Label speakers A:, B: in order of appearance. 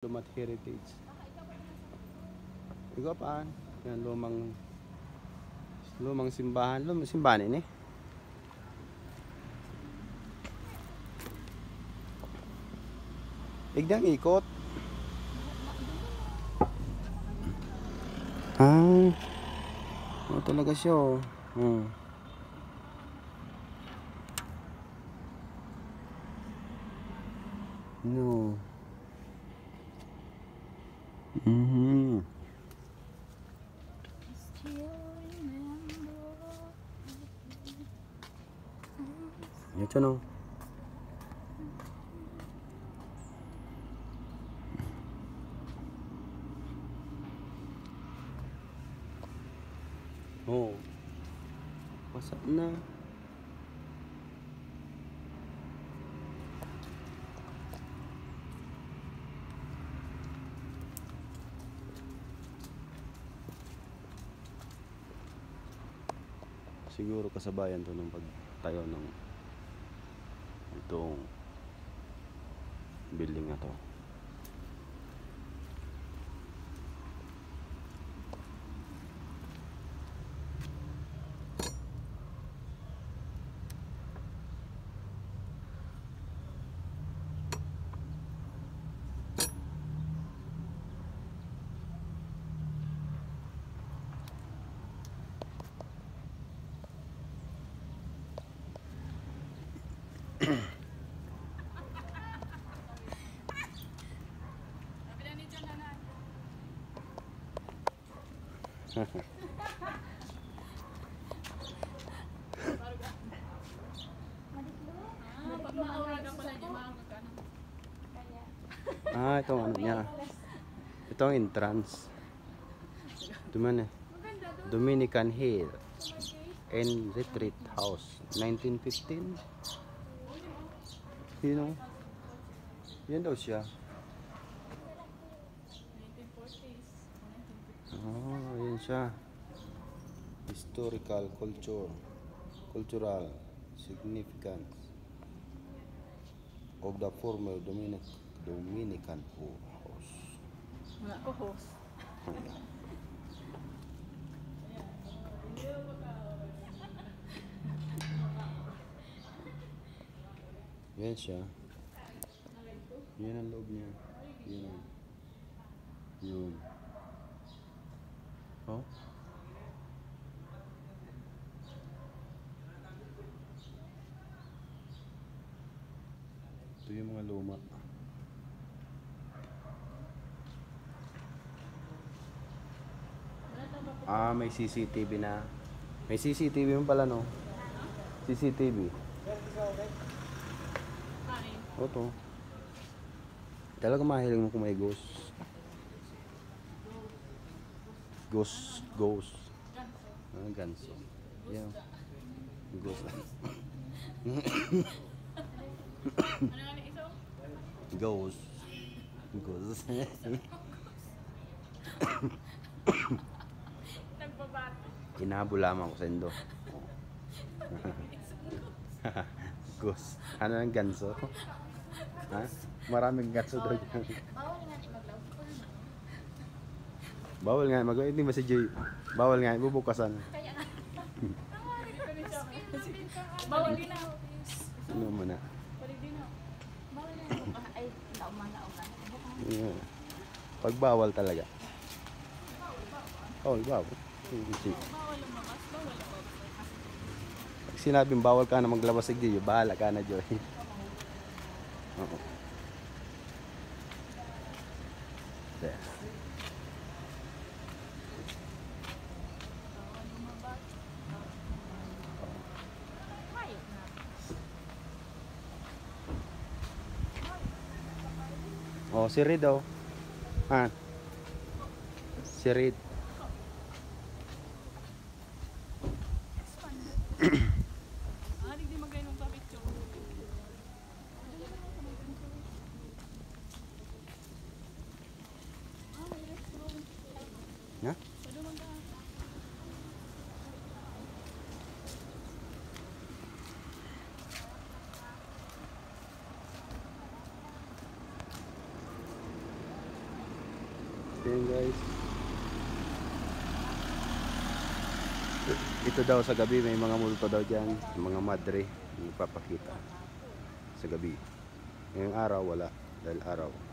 A: Lumat Heritage. Ikaw paan? Yan, lumang simbahan. Lumang simbahan ini. Igdang ikot. Ah, ano talaga siya oh. No. Ito no. Oh. Wasak na. Siguro kasabayan to ng pagtayo ng itong building na to. Ito ano niya. Ito ang entrance. Duman eh. Dominican Hill and Retreat House 1915. You know? Yan daw siya.
B: 1940s.
A: Yan siya. Historical cultural significance of the former Dominican house.
B: Wala ko host.
A: Yan siya. Yan ang loob niya. Yan. Yun. Oh. Ito yung mga luma. May CCTV na. May CCTV mo pala, no? CCTV. Oto. Talaga mahilig mo kung may ghost. Ghost. Ganso. Yeah. Ghost. Ghost.
B: Nagbabato.
A: Inabulaman ko sa indo. Ghost. Ano ang ganso? Ha? Maraming ganso daw dyan. Bawal nga mag hindi ba si Jay? Bawal nga bubukasan.
B: Kaya nga. Bawal din ako.
A: Ano mo na?
B: Bawal din ako. Bawal na ako. Ay, naumana.
A: Yeah. Pag bawal talaga. Bawal.
B: Bawal lumakas. Bawal ako.
A: Pag sinabing bawal ka na maglabas sa Jay, bahala ka na Joy. Oo. There. Oh, si Reed daw. Si Reed.
B: Hindi magay nung pa-picture.
A: Ha? Ayan guys. Ito daw sa gabi may mga multo daw dyan, mga madre, ipapakita sa gabi. Ngayong araw wala dahil araw.